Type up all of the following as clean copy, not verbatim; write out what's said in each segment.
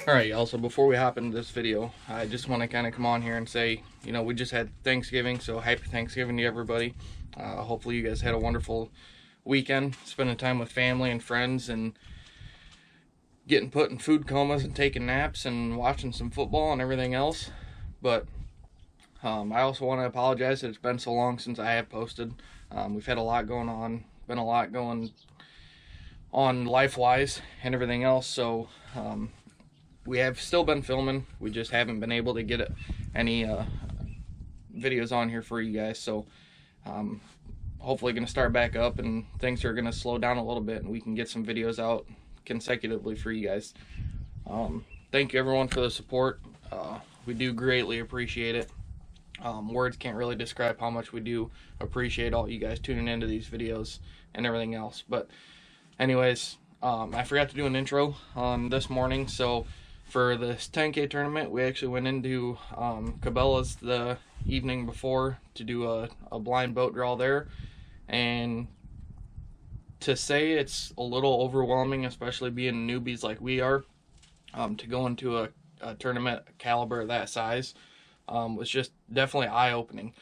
Alright, y'all, so before we hop into this video, I just want to kind of come on here and say, you know, we just had Thanksgiving, so happy Thanksgiving to everybody. Hopefully you guys had a wonderful weekend, spending time with family and friends, and getting put in food comas and taking naps and watching some football and everything else. But I also want to apologize that it's been so long since I have posted. We've had a lot going on, been a lot going on life-wise and everything else, so we have still been filming. We just haven't been able to get any videos on here for you guys. So hopefully going to start back up, and things are going to slow down a little bit, and we can get some videos out consecutively for you guys. Thank you everyone for the support. We do greatly appreciate it. Words can't really describe how much we do appreciate all you guys tuning into these videos and everything else. But anyways, I forgot to do an intro this morning, so for this 10K tournament, we actually went into Cabela's the evening before to do a blind boat draw there. And to say it's a little overwhelming, especially being newbies like we are, to go into a tournament caliber that size was just definitely eye-opening.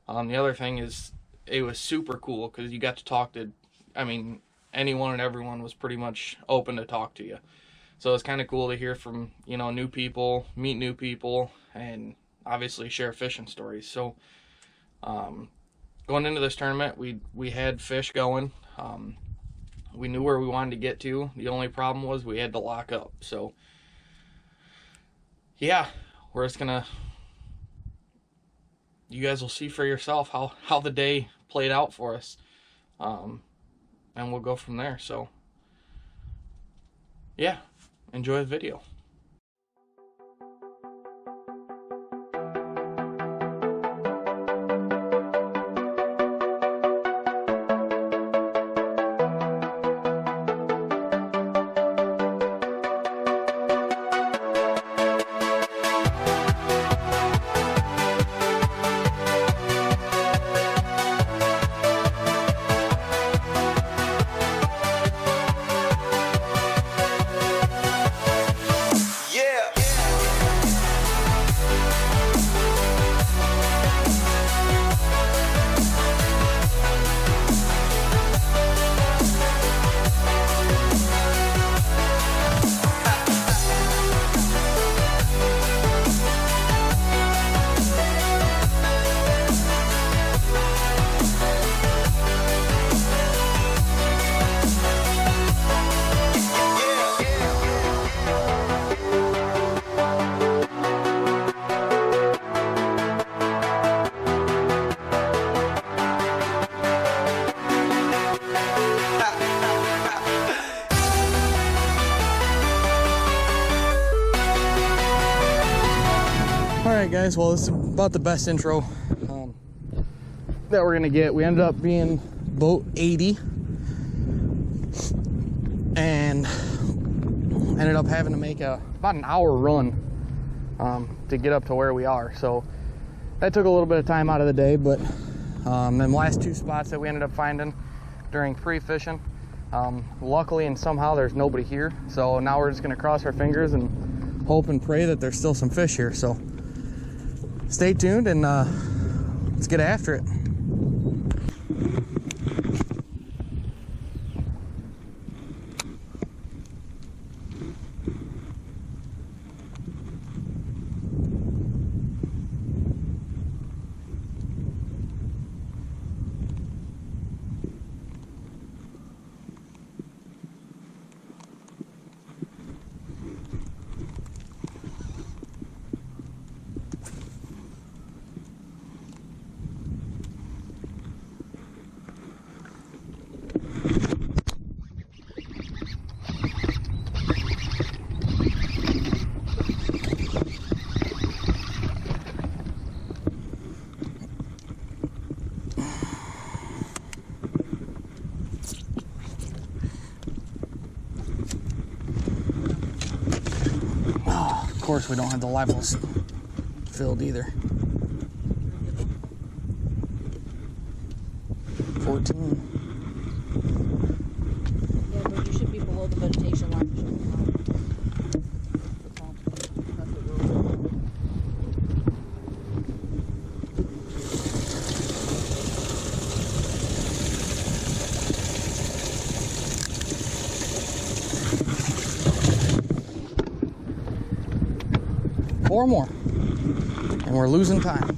The other thing is it was super cool because you got to talk to, I mean, anyone and everyone was pretty much open to talk to you. So it's kind of cool to hear from, you know, new people, meet new people, and obviously share fishing stories. So going into this tournament, we had fish going. We knew where we wanted to get to. The only problem was we had to lock up. So yeah, we're just gonna, you guys will see for yourself how the day played out for us, and we'll go from there. So yeah, enjoy the video. Alright guys, well this is about the best intro that we're gonna get. We ended up being boat 80 and ended up having to make about an hour run to get up to where we are. So that took a little bit of time out of the day, but them last two spots that we ended up finding during pre-fishing, luckily and somehow there's nobody here. So now we're just gonna cross our fingers and hope and pray that there's still some fish here. So stay tuned and let's get after it. Of course, we don't have the levels filled either. 14. Yeah, but you should be below the vegetation line. 4 more. And we're losing time.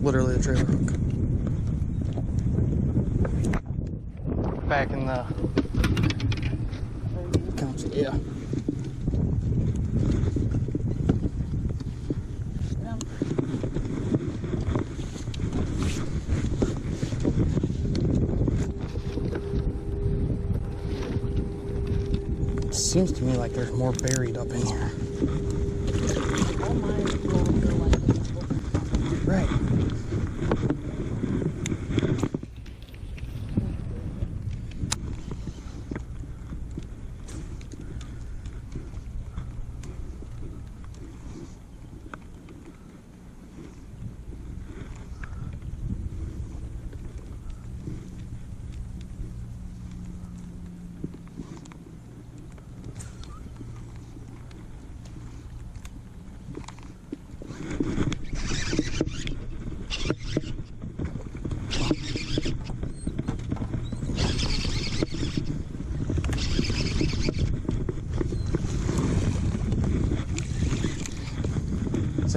Literally a trailer hook. Back in the council, yeah. It seems to me like there's more buried up in here. Right.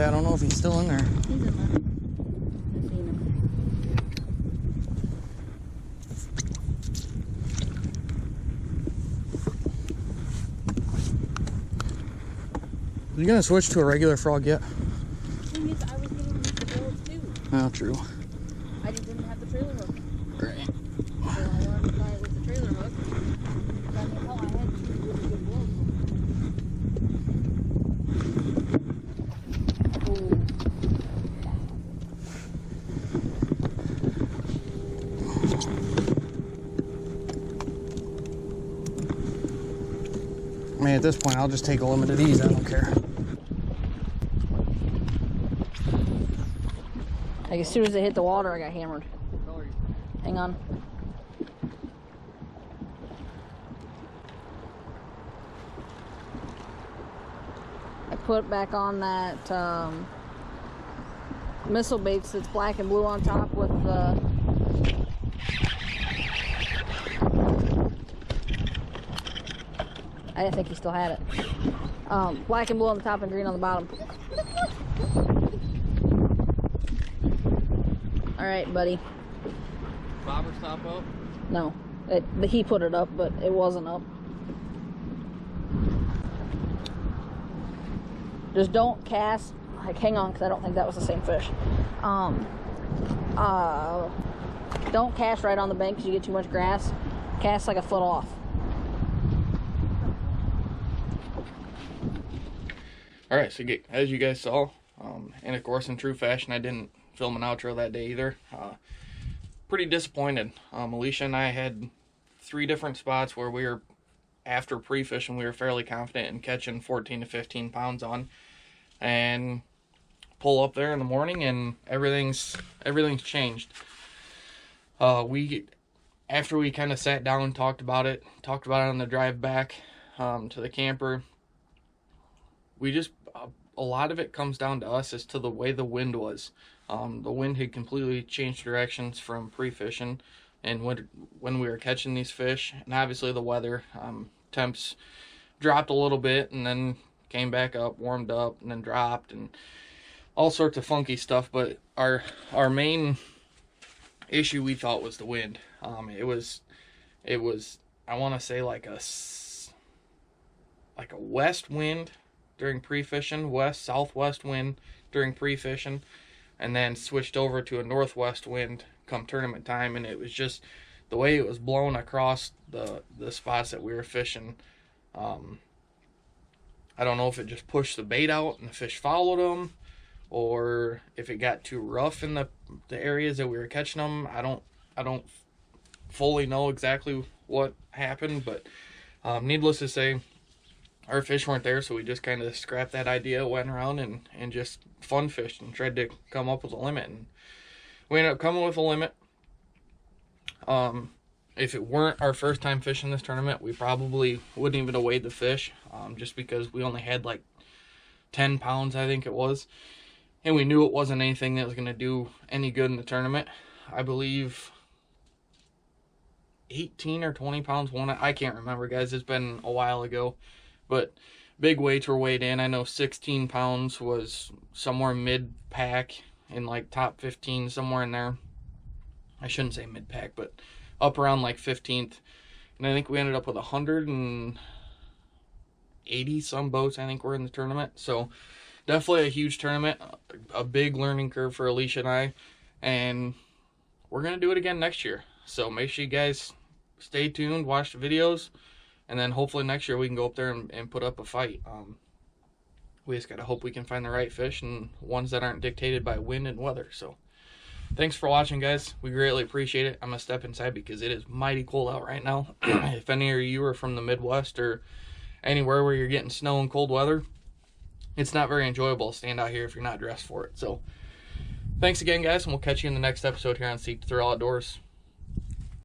I don't know if he's still in there. He's in there. I've seen him. Are you gonna switch to a regular frog yet? The thing is, I was getting him the bills too. Oh, true. I just didn't have the trailer hook. Right. So I wanted to buy it with the trailer hook. I mean, hell, I had 2 really good bills. I mean, at this point, I'll just take a limited ease. I don't care. Like, as soon as it hit the water, I got hammered. Hang on. I put back on that missile baits that's black and blue on top with the I didn't think he still had it. Black and blue on the top and green on the bottom. All right, buddy. Bobber's top up? No, he put it up, but it wasn't up. Just don't cast. Like, hang on, because I don't think that was the same fish. Don't cast right on the bank because you get too much grass. Cast like a foot off. Alright, so as you guys saw, and of course in true fashion, I didn't film an outro that day either. Pretty disappointed. Alisha and I had 3 different spots where we were, after pre-fishing, we were fairly confident in catching 14 to 15 pounds on. And pull up there in the morning and everything's changed. After we kind of sat down and talked about it on the drive back to the camper, we just, a lot of it comes down to us as to the way the wind was. The wind had completely changed directions from pre-fishing and when we were catching these fish, and obviously the weather. Temps dropped a little bit and then came back up, warmed up, and then dropped, and all sorts of funky stuff. But our main issue, we thought, was the wind. It was I want to say like a west wind during pre-fishing, southwest wind during pre-fishing, and then switched over to a northwest wind come tournament time, and it was just the way it was blowing across the spots that we were fishing. I don't know if it just pushed the bait out and the fish followed them, or if it got too rough in the areas that we were catching them. I don't fully know exactly what happened, but needless to say, our fish weren't there, so we just kind of scrapped that idea, went around and just fun fished and tried to come up with a limit. And we ended up coming with a limit. If it weren't our first time fishing this tournament, we probably wouldn't even have weighed the fish, just because we only had like 10 pounds, I think it was. And we knew it wasn't anything that was going to do any good in the tournament. I believe 18 or 20 pounds won it. I can't remember, guys. It's been a while ago. But big weights were weighed in. I know 16 pounds was somewhere mid-pack, in like top 15, somewhere in there. I shouldn't say mid-pack, but up around like 15th. And I think we ended up with 180 some boats, I think, were in the tournament. So definitely a huge tournament, a big learning curve for Alisha and I. And we're going to do it again next year. So make sure you guys stay tuned, watch the videos. And then hopefully next year we can go up there and put up a fight. We just got to hope we can find the right fish and ones that aren't dictated by wind and weather. So thanks for watching, guys. We greatly appreciate it. I'm going to step inside because it is mighty cold out right now. If any of you are from the Midwest or anywhere where you're getting snow and cold weather, it's not very enjoyable to stand out here if you're not dressed for it. So thanks again, guys, and we'll catch you in the next episode here on Seek Through Outdoors.